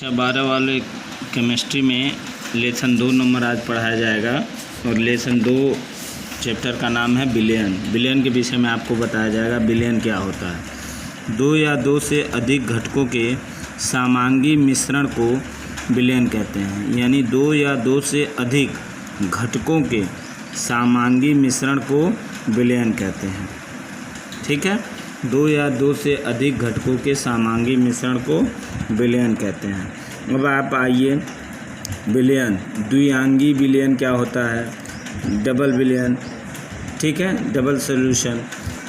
अच्छा 12 वाले केमिस्ट्री में लेसन 2 नंबर आज पढ़ाया जाएगा और लेसन 2 चैप्टर का नाम है विलयन। विलयन के विषय में आपको बताया जाएगा विलयन क्या होता है। 2 या 2 से अधिक घटकों के समांगी मिश्रण को विलयन कहते हैं। यानी 2 या 2 से अधिक घटकों के समांगी मिश्रण को विलयन कहते हैं। ठीक है, 2 या 2 से अधिक घटकों के समांगी मिश्रण को विलयन कहते हैं। अब आप आइए, विलयन, द्विआंगी विलयन क्या होता है, डबल विलयन। ठीक है, डबल सॉल्यूशन,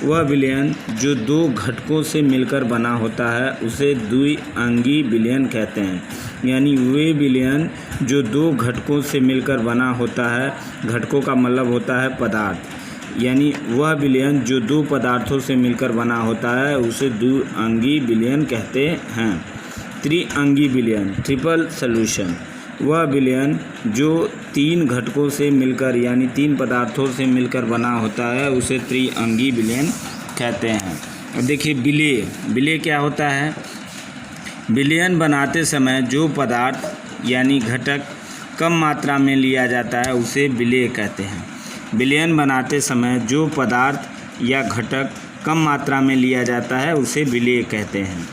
वह विलयन जो 2 घटकों से मिलकर बना होता है उसे द्विआंगी विलयन कहते हैं। यानी वे विलयन जो 2 घटकों से मिलकर बना होता है, घटकों का मतलब होता है पदार्थ, यानी वह विलयन जो 2 पदार्थों से मिलकर बना होता है उसे द्विआंगी विलयन कहते हैं। त्रिआंगी विलयन, ट्रिपल सॉल्यूशन, वह विलयन जो 3 घटकों से मिलकर यानी 3 पदार्थों से मिलकर बना होता है उसे त्रिआंगी विलयन कहते हैं। अब देखिए विलेय, विलेय क्या होता है। विलयन बनाते समय जो पदार्थ यानी घटक कम मात्रा में लिया जाता है उसे विलेय कहते हैं। विलयन बनाते समय जो पदार्थ या घटक कम मात्रा में लिया जाता है उसे विलेय कहते हैं।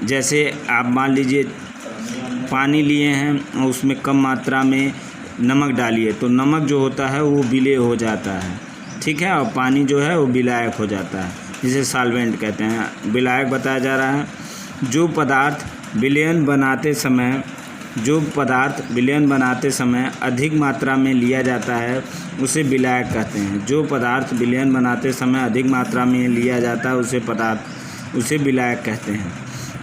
जैसे आप मान लीजिए पानी लिए हैं और उसमें कम मात्रा में नमक डालिए तो नमक जो होता है वो विलेय हो जाता है। ठीक है, और पानी जो है वो विलायक हो जाता है, जिसे सॉल्वेंट कहते हैं। विलायक बताया जा रहा है। जो पदार्थ विलयन बनाते समय अधिक मात्रा में लिया जाता है उसे विलायक कहते हैं। जो पदार्थ विलयन बनाते समय अधिक मात्रा में लिया जाता है उसे विलायक कहते हैं।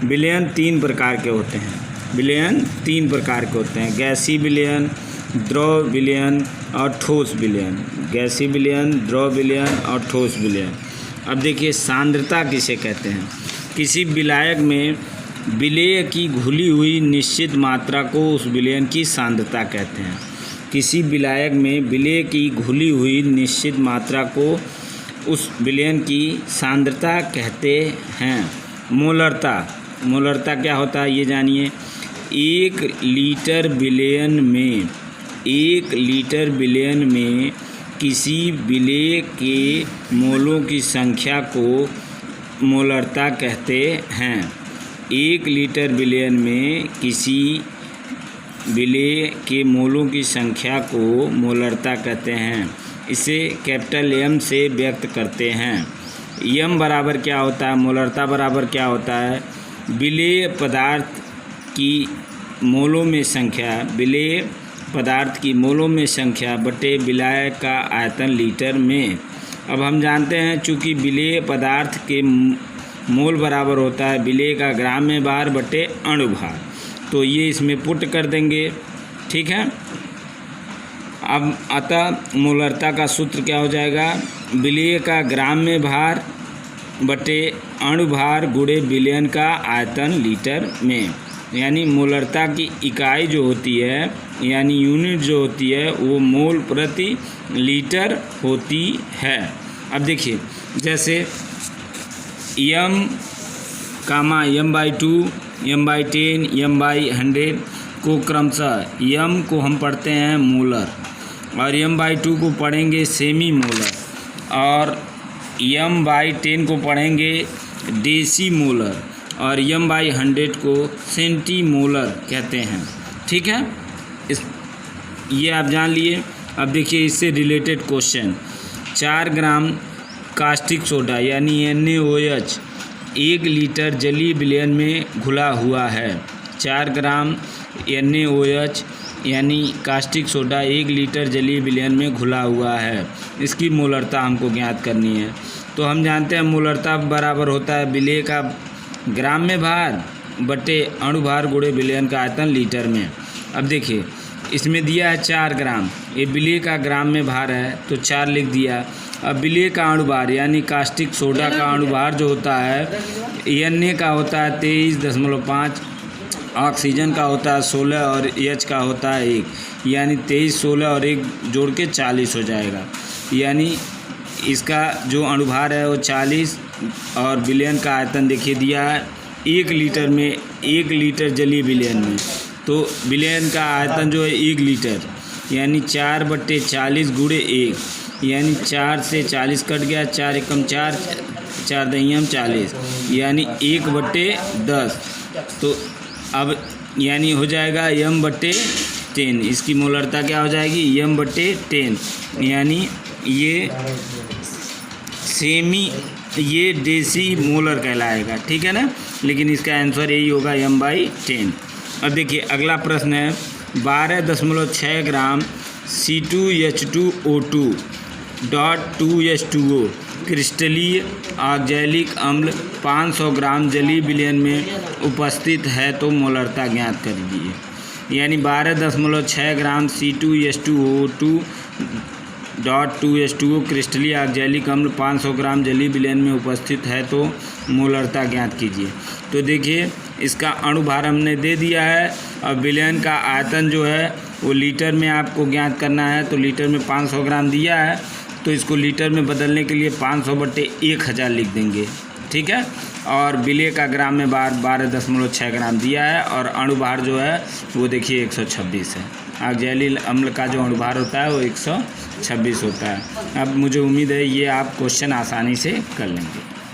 विलयन 3 प्रकार के होते हैं। विलयन 3 प्रकार के होते हैं, गैसीय विलयन, द्रव विलयन और ठोस विलयन। गैसीय विलयन, द्रव विलयन और ठोस विलयन। अब देखिए सांद्रता किसे कहते हैं। किसी विलायक में विलेय की घुली हुई निश्चित मात्रा को उस विलयन की सांद्रता कहते हैं। किसी विलायक में विलेय की घुली हुई निश्चित मात्रा को उस विलयन की सांद्रता कहते हैं। मोलरता, मोलरता क्या होता है ये जानिए। 1 लीटर विलयन में किसी विलेय के मोलों की संख्या को मोलरता कहते हैं। 1 लीटर विलयन में किसी विलेय के मोलों की संख्या को मोलरता कहते हैं। इसे कैपिटल M से व्यक्त करते हैं। M बराबर क्या होता है, मोलरता बराबर क्या होता है, विलेय पदार्थ की मोलों में संख्या, विलेय पदार्थ की मोलों में संख्या बटे विलायक का आयतन लीटर में। अब हम जानते हैं चूँकि विलेय पदार्थ के मोल बराबर होता है विलेय का ग्राम में भार बटे अणु भार, तो ये इसमें पुट कर देंगे। ठीक है, अब अतः मोलरता का सूत्र क्या हो जाएगा, विलेय का ग्राम में भार बटे अणु भार गुणे विलयन का आयतन लीटर में। यानी मोलरता की इकाई जो होती है यानी यूनिट जो होती है वो मोल प्रति लीटर होती है। अब देखिए जैसे M/2, M/10, M/100 को क्रमशः M को हम पढ़ते हैं मोलर और M/2 को पढ़ेंगे सेमी मोलर और M/10 को पढ़ेंगे डेसी मोलर और M/100 को सेंटीमोलर कहते हैं। ठीक है, ये आप जान लिए। अब देखिए इससे रिलेटेड क्वेश्चन, 4 ग्राम कास्टिक सोडा यानी NaOH 1 लीटर जलीय विलयन में घुला हुआ है। 4 ग्राम NaOH यानी कास्टिक सोडा 1 लीटर जलीय विलयन में घुला हुआ है। इसकी मोलरता हमको ज्ञात करनी है। तो हम जानते हैं मोलरता बराबर होता है विलेय का ग्राम में भार बटे अणु भार गुणे विलयन का आयतन लीटर में। अब देखिए इसमें दिया है 4 ग्राम, ये विलेय का ग्राम में भार है तो 4 लिख दिया। अब विलेय का अणु भार यानी कास्टिक सोडा का अणु भार जो होता है Na का होता है 23.5, ऑक्सीजन का होता है 16 और H का होता है 1, यानी 23, 16 और 1 जोड़ के 40 हो जाएगा। यानी इसका जो अणुभार है वो 40 और विलयन का आयतन देखिए दिया है 1 लीटर में, 1 लीटर जलीय विलयन में, तो विलयन का आयतन जो है 1 लीटर, यानी 4/40 गुणे 1, यानी 4 से 40 कट गया, 4 एकम 4, 4 दहियम 40, यानी 1/10। तो अब यानी हो जाएगा m/10। इसकी मोलरता क्या हो जाएगी, m/10, यानी ये डेसी मोलर कहलाएगा, ठीक है ना। लेकिन इसका आंसर यही होगा m/10। अब देखिए अगला प्रश्न है 12.6 ग्राम C2H2O2.2H2O क्रिस्टलीय ऑक्जेलिक अम्ल 500 ग्राम जलीय विलयन में उपस्थित है तो मोलरता ज्ञात कीजिए। यानी 12.6 ग्राम C2H2O2.2H2O क्रिस्टलीय ऑक्जेलिक अम्ल 500 ग्राम जलीय विलयन में उपस्थित है तो मोलरता ज्ञात कीजिए। तो देखिए इसका अणुभार हमने दे दिया है, और विलयन का आयतन जो है वो लीटर में आपको ज्ञात करना है। तो लीटर में 500 ग्राम दिया है, तो इसको लीटर में बदलने के लिए 500/1000 लिख देंगे, ठीक है। और विलय का ग्राम में 12.6 ग्राम दिया है, और अणुभार जो है वो देखिए 126 है। ऑक्जेलिक अम्ल का जो अणुभार होता है वो 126 होता है। अब मुझे उम्मीद है ये आप क्वेश्चन आसानी से कर लेंगे।